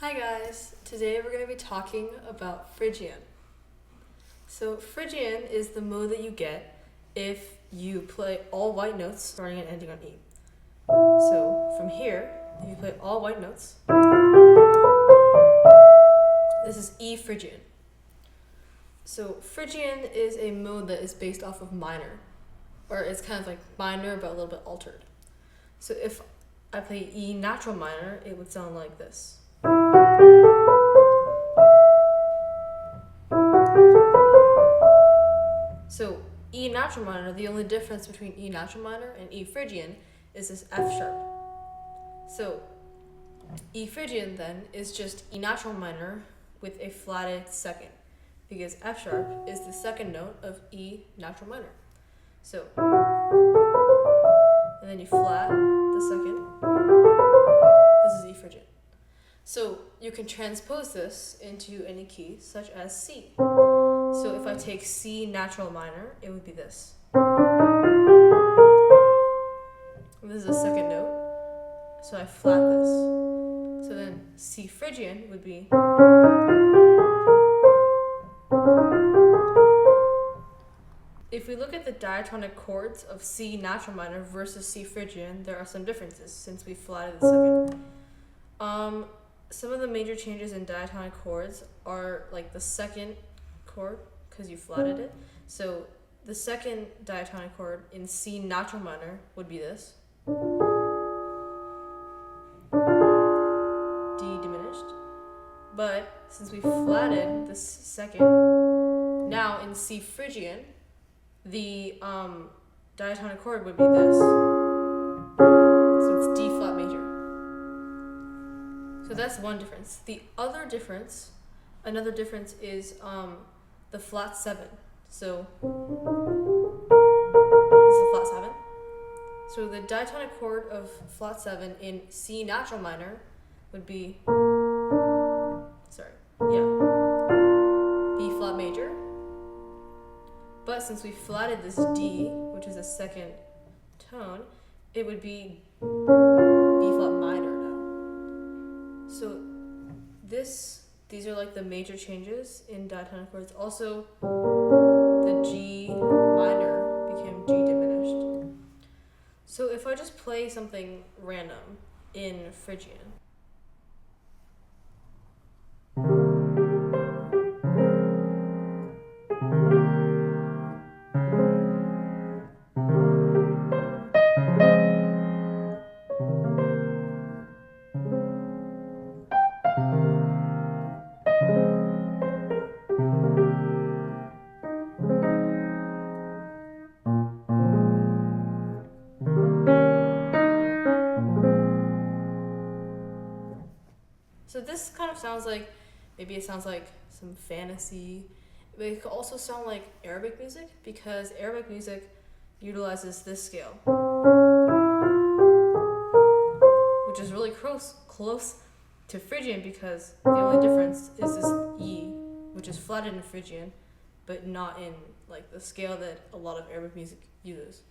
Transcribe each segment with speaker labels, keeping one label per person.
Speaker 1: Hi guys, today we're going to be talking about Phrygian. So Phrygian is the mode that you get if you play all white notes starting and ending on E. So from here, if you play all white notes, this is E Phrygian. So Phrygian is a mode that is based off of minor, or it's kind of like minor but a little bit altered. So if I play E natural minor, it would sound like this. So E natural minor, the only difference between E natural minor and E Phrygian is this F sharp. So E Phrygian then is just E natural minor with a flatted second, because F sharp is the second note of E natural minor. So, and then you flat the second. This is E Phrygian. So you can transpose this into any key, such as C. So if I take C natural minor, it would be this. And this is the second note, so I flat this. So then C Phrygian would be. If we look at the diatonic chords of C natural minor versus C Phrygian, there are some differences since we flatted the second. Some of the major changes in diatonic chords are like the second chord, because you flatted it. So the second diatonic chord in C natural minor would be this. D diminished. But since we flatted this second, now in C Phrygian, the diatonic chord would be this. So it's D flat major. So that's one difference. The other difference, another difference is the flat 7. So this is the flat 7. So the diatonic chord of flat 7 in C natural minor would be, B flat major. But since we flatted this D, which is the second tone, it would be B flat minor now. So these are like the major changes in diatonic chords. Also, the G minor became G diminished. So if I just play something random in Phrygian, so this kind of sounds like, maybe it sounds like some fantasy, but it could also sound like Arabic music, because Arabic music utilizes this scale, which is really close to Phrygian, because the only difference is this E, which is flatted in Phrygian, but not in like the scale that a lot of Arabic music uses.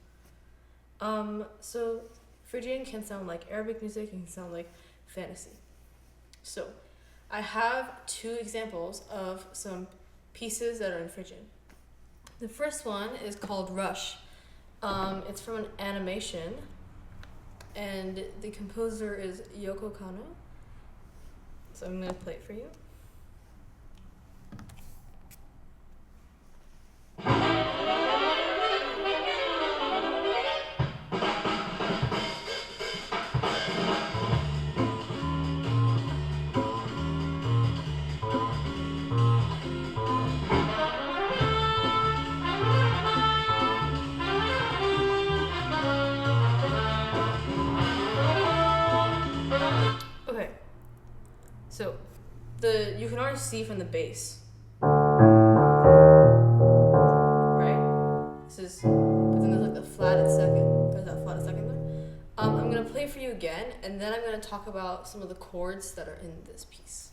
Speaker 1: So Phrygian can sound like Arabic music and can sound like fantasy. So I have two examples of some pieces that are in Phrygian. The first one is called Rush. It's from an animation, and the composer is Yoko Kanno. So I'm going to play it for you. Okay, so you can already see from the bass, right? But then there's like the flatted second. There's that flatted second there. I'm gonna play for you again, and then I'm gonna talk about some of the chords that are in this piece.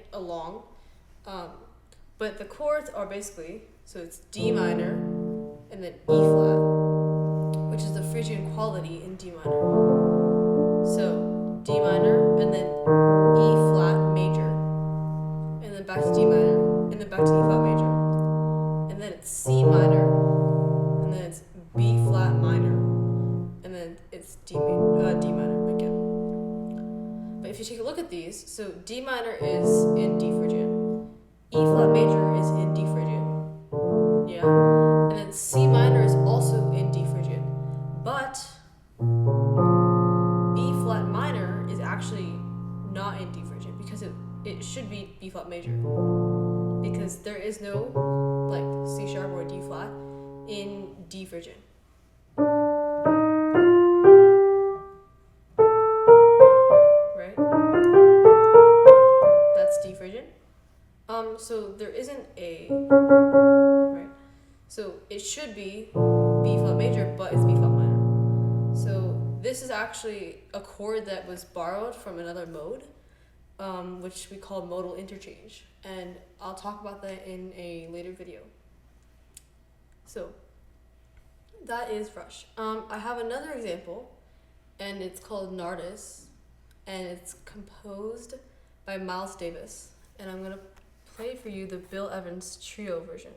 Speaker 1: it along. But the chords are basically, so it's D minor and then E flat, which is the Phrygian quality in D minor. So D minor and then E flat major, and then back to D minor, and then back to E flat major, and then it's C minor, and then it's B flat minor, and then it's D minor again. But if you take a look at these, so D minor is in D Phrygian, E flat major is in D Phrygian, yeah, and then C minor is also in D Phrygian, but B flat minor is actually not in D Phrygian because it should be B flat major, because there is no like C sharp or D flat in D Phrygian. Right? That's D Phrygian. So there isn't a, right? So it should be B flat major, but it's B flat minor. So this is actually a chord that was borrowed from another mode, which we call modal interchange. And I'll talk about that in a later video. So that is Rush. I have another example, and it's called Nardis, and it's composed by Miles Davis. And I'm going to play for you the Bill Evans trio version.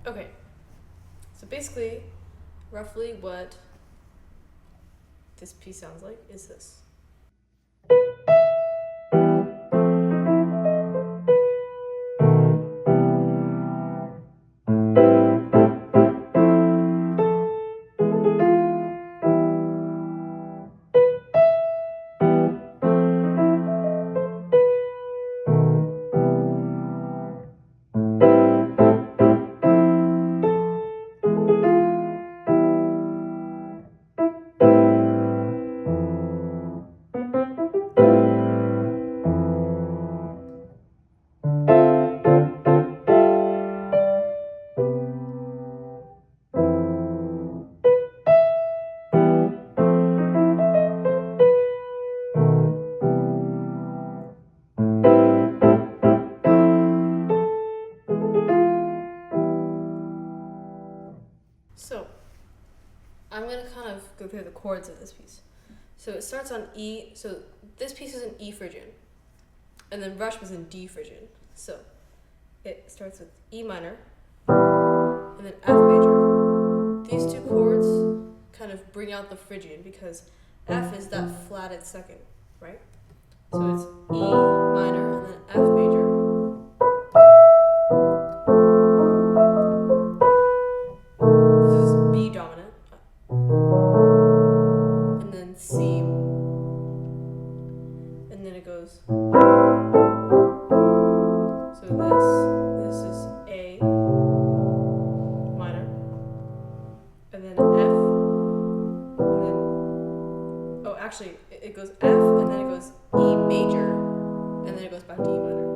Speaker 1: Okay, so basically, roughly what this piece sounds like is this. So, I'm going to kind of go through the chords of this piece. So it starts on E, so this piece is in E Phrygian, and then Rush was in D Phrygian. So it starts with E minor, and then F major. These two chords kind of bring out the Phrygian because F is that flatted second, right? So it's E minor and then F major. This is B dominant. And then C. And then it goes. So this is A minor. And then F. And then, oh, actually, it goes F and then it goes E major. And then it goes back to E minor.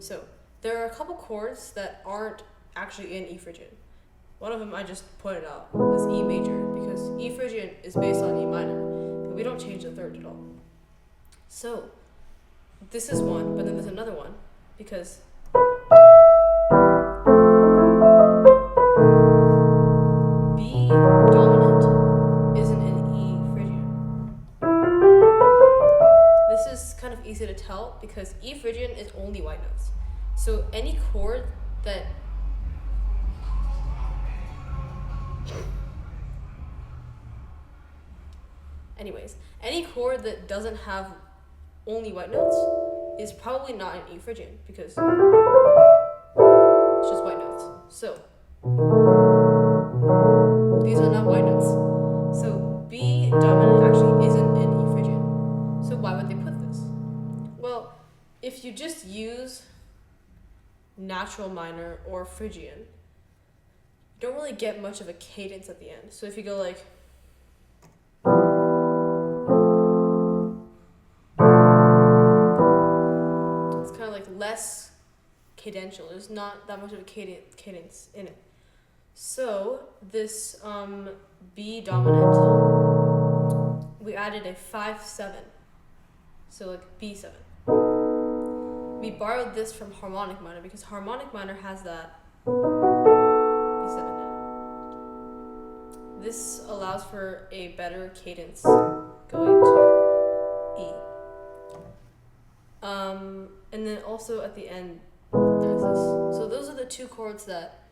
Speaker 1: So there are a couple chords that aren't actually in E Phrygian. One of them I just pointed out was E major because E Phrygian is based on E minor, but we don't change the third at all. So this is one, but then there's another one because B dominant isn't in E Phrygian. This is kind of easy to tell because E Phrygian is only white notes. So any chord that Anyways, any chord that doesn't have only white notes is probably not an E Phrygian because it's just white notes. So these are not white notes. So B dominant actually isn't an E Phrygian. So why would they put this? Well, if you just use natural minor or Phrygian, you don't really get much of a cadence at the end. So if you go like, it's kind of like less cadential. There's not that much of a cadence in it. So this B dominant, we added a 5/7. So like B7. We borrowed this from harmonic minor because harmonic minor has that B7 in it. This allows for a better cadence going to E. And then also at the end, there's this. So those are the two chords that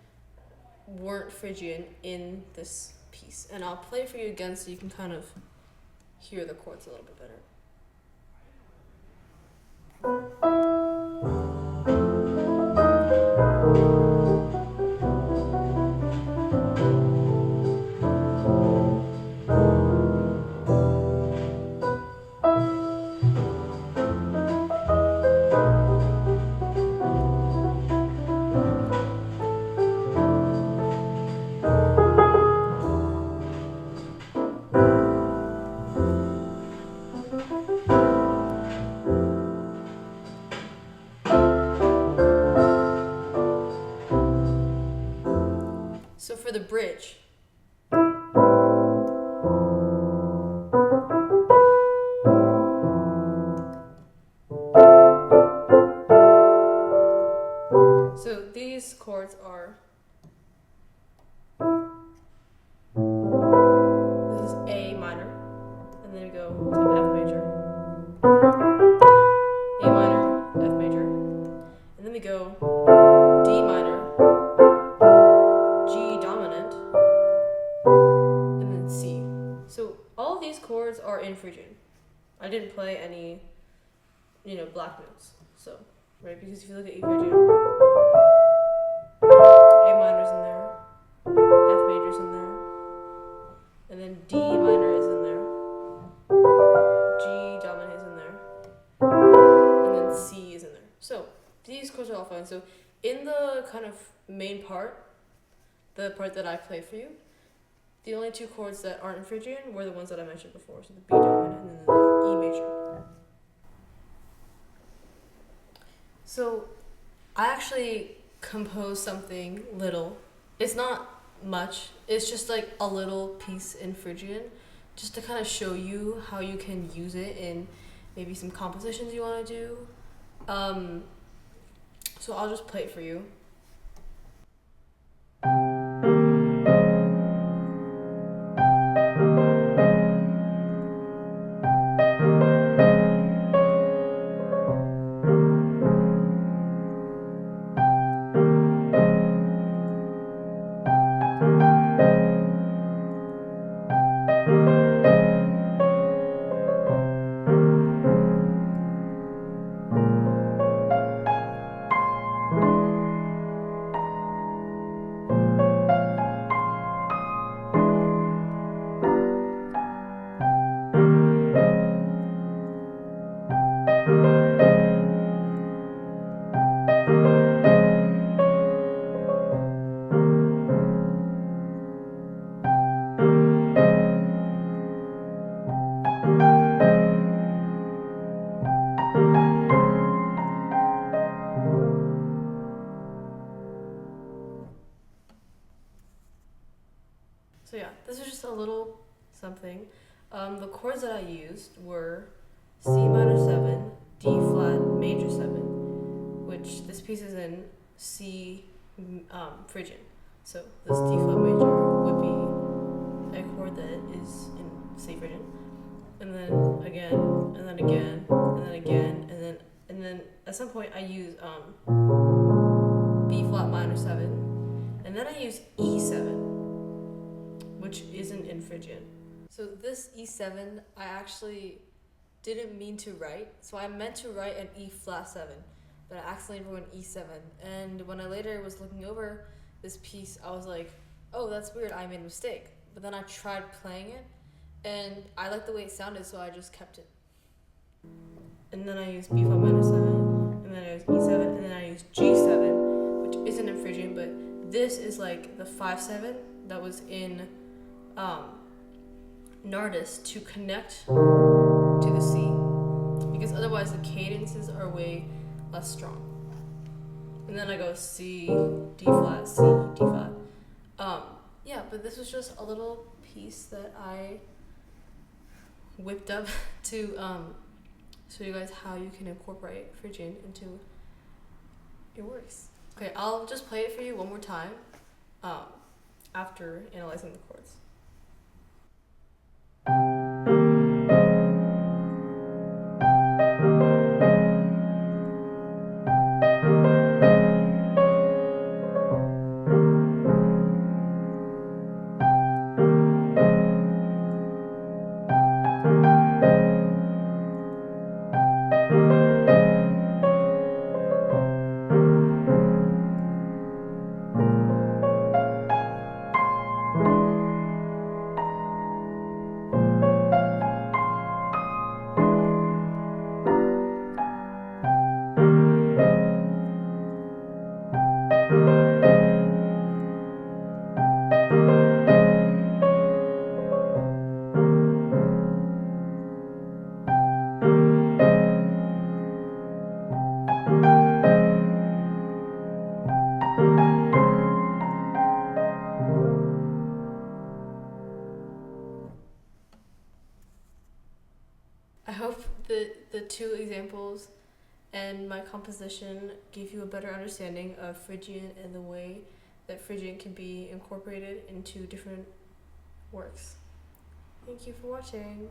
Speaker 1: weren't Phrygian in this piece. And I'll play it for you again so you can kind of hear the chords a little bit better. So for the bridge, so these chords are, this is A minor, and then we go to F major, A minor, F major, and then we go D minor, G dominant, and then C. So all of these chords are in Phrygian. I didn't play any, black notes. So, right, because if you look at E Phrygian, A minor's in there, F major's in there, and then D minor is in there, G dominant is in there, and then C is in there. So these chords are all fine. So in the kind of main part, the part that I played for you, the only two chords that aren't in Phrygian were the ones that I mentioned before, so the B dominant and then the E major. So I actually composed something little. It's not much. It's just like a little piece in Phrygian, just to kind of show you how you can use it in maybe some compositions you want to do. So I'll just play it for you. So yeah, this is just a little something. The chords that I used were C minor 7, D flat major 7, which this piece is in C Phrygian. So this D flat major would be a chord that is in C Phrygian, and then again, and then again, and then again, and then at some point I use B flat minor 7, and then I use E7, which isn't in Phrygian. So this E7, I actually didn't mean to write. So I meant to write an E flat 7, but I accidentally wrote an E7. And when I later was looking over this piece, I was like, oh, that's weird, I made a mistake. But then I tried playing it, and I liked the way it sounded, so I just kept it. And then I used B flat minor 7, and then I used E7, and then I used G7, which isn't in Phrygian, but this is like the 5/7 that was in nardis to connect to the C, because otherwise the cadences are way less strong. And then I go C, D flat, C, D flat. Yeah, but this was just a little piece that I whipped up to show you guys how you can incorporate Phrygian into your works. Okay, I'll just play it for you one more time after analyzing the chords. I hope that the two examples and my composition gave you a better understanding of Phrygian and the way that Phrygian can be incorporated into different works. Thank you for watching.